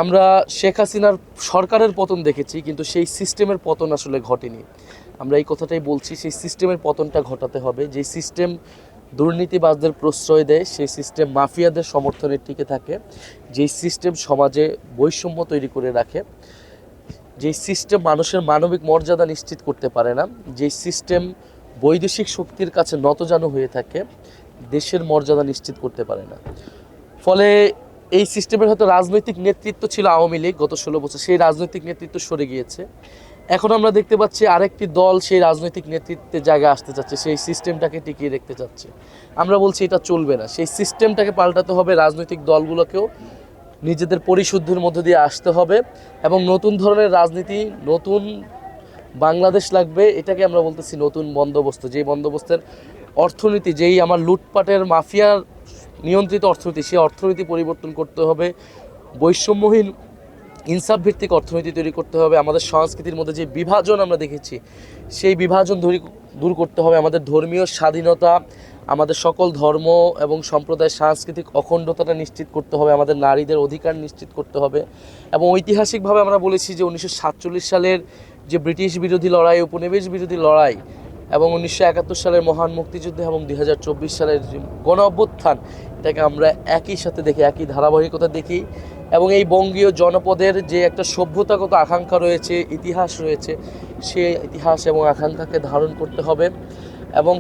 আমরা শেখ হাসিনার সরকারের পতন দেখেছি, কিন্তু সেই সিস্টেমের পতন আসলে ঘটেনি। আমরা এই কথাটাই বলছি, সেই সিস্টেমের পতনটা ঘটাতে হবে। যে সিস্টেম দুর্নীতিবাজদের প্রশ্রয় দেয়, সেই সিস্টেম মাফিয়াদের সমর্থনে টিকে থাকে, যেই সিস্টেম সমাজে বৈষম্য তৈরি করে রাখে, যেই সিস্টেম মানুষের মানবিক মর্যাদা নিশ্চিত করতে পারে না, যেই সিস্টেম বৈদেশিক শক্তির কাছে নতজানু হয়ে থাকে, দেশের মর্যাদা নিশ্চিত করতে পারে না। ফলে এই সিস্টেমের হয়তো রাজনৈতিক নেতৃত্ব ছিল আওয়ামী লীগ গত 16 বছর, সেই রাজনৈতিক নেতৃত্ব সরে গিয়েছে। এখন আমরা দেখতে পাচ্ছি আরেকটি দল সেই রাজনৈতিক নেতৃত্বের জায়গায় আসতে চাচ্ছে, সেই সিস্টেমটাকে টিকিয়ে রাখতে চাচ্ছে। আমরা বলছি এটা চলবে না, সেই সিস্টেমটাকে পাল্টাতে হবে। রাজনৈতিক দলগুলোকেও নিজেদের পরিশুদ্ধির মধ্য দিয়ে আসতে হবে এবং নতুন ধরনের রাজনীতি, নতুন বাংলাদেশ লাগবে। এটাকে আমরা বলতেছি নতুন বন্দোবস্ত, যেই বন্দোবস্তের অর্থনীতি, যেই আমার লুটপাটের মাফিয়ার নিয়ন্ত্রিত অর্থনীতি, সেই অর্থনীতি পরিবর্তন করতে হবে। বৈষম্যহীন ইনসাফ ভিত্তিক অর্থনীতি তৈরি করতে হবে। আমাদের সংস্কৃতির মধ্যে যে বিভাজন আমরা দেখেছি, সেই বিভাজন দূর করতে হবে। আমাদের ধর্মীয় স্বাধীনতা, আমাদের সকল ধর্ম এবং সম্প্রদায়ের সাংস্কৃতিক অখণ্ডতাটা নিশ্চিত করতে হবে। আমাদের নারীদের অধিকার নিশ্চিত করতে হবে। এবং ঐতিহাসিকভাবে আমরা বলেছি যে 1947 সালের যে ব্রিটিশ বিরোধী লড়াই, উপনিবেশ বিরোধী লড়াই, এবং 1971 সালের মহান মুক্তিযুদ্ধ এবং 2024 সালের যে গণ অভ্যুত্থান, এটাকে আমরা একই সাথে দেখি, একই ধারাবাহিকতা দেখি। এবং এই বঙ্গীয় জনপদের যে একটা সভ্যতাগত আকাঙ্ক্ষা রয়েছে, ইতিহাস রয়েছে, সেই ইতিহাস এবং আকাঙ্ক্ষাকে ধারণ করতে হবে। এবং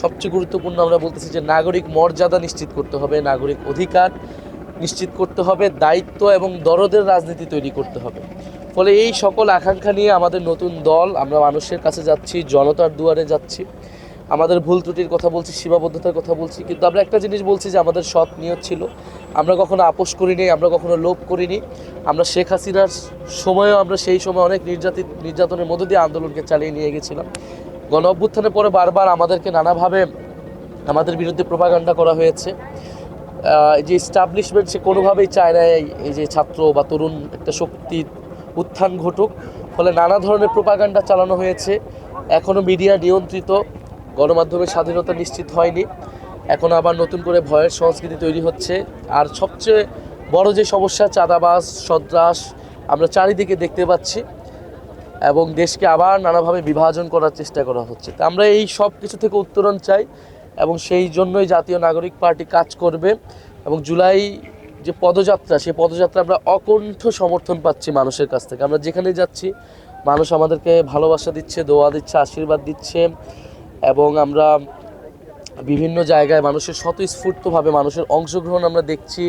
সবচেয়ে গুরুত্বপূর্ণ আমরা বলতেছি যে নাগরিক মর্যাদা নিশ্চিত করতে হবে, নাগরিক অধিকার নিশ্চিত করতে হবে, দায়িত্ব এবং দরদের রাজনীতি তৈরি করতে হবে। ফলে এই সকল আকাঙ্ক্ষা নিয়ে আমাদের নতুন দল, আমরা মানুষের কাছে যাচ্ছি, জনতার দুয়ারে যাচ্ছি। আমাদের ভুল ত্রুটির কথা বলছি, সীমাবদ্ধতার কথা বলছি, কিন্তু আমরা একটা জিনিস বলছি যে আমাদের সৎ নিয়ত ছিল। আমরা কখনো আপোষ করিনি, আমরা কখনো লোভ করিনি। আমরা শেখ হাসিনার সময়ও আমরা সেই সময় অনেক নির্যাতনের মধ্য দিয়ে আন্দোলনকে চালিয়ে নিয়ে গেছিলাম। গণ অভ্যুত্থানের পরে বারবার আমাদেরকে নানাভাবে আমাদের বিরুদ্ধে প্রোপাগান্ডা করা হয়েছে। যে এস্টাবলিশমেন্ট সে কোনোভাবেই চায় না এই যে ছাত্র বা তরুণ একটা শক্তির উত্থান ঘটুক। ফলে নানা ধরনের প্রোপাগান্ডা চালানো হয়েছে। এখনও মিডিয়া নিয়ন্ত্রিত, গণমাধ্যমের স্বাধীনতা নিশ্চিত হয়নি। এখন আবার নতুন করে ভয়ের সংস্কৃতি তৈরি হচ্ছে। আর সবচেয়ে বড় যে সমস্যা, চাঁদাবাজ, সন্ত্রাস, আমরা চারিদিকে দেখতে পাচ্ছি এবং দেশকে আবার নানাভাবে বিভাজন করার চেষ্টা করা হচ্ছে। তা আমরা এই সব কিছু থেকে উত্তরণ চাই এবং সেই জন্যই জাতীয় নাগরিক পার্টি কাজ করবে। এবং জুলাই যে পদযাত্রা, সেই পদযাত্রা আমরা অকণ্ঠ সমর্থন পাচ্ছি মানুষের কাছ থেকে। আমরা যেখানে যাচ্ছি মানুষ আমাদেরকে ভালোবাসা দিচ্ছে, দোয়া দিচ্ছে, আশীর্বাদ দিচ্ছে। এবং আমরা বিভিন্ন জায়গায় মানুষের স্বতঃস্ফূর্তভাবে মানুষের অংশগ্রহণ আমরা দেখছি।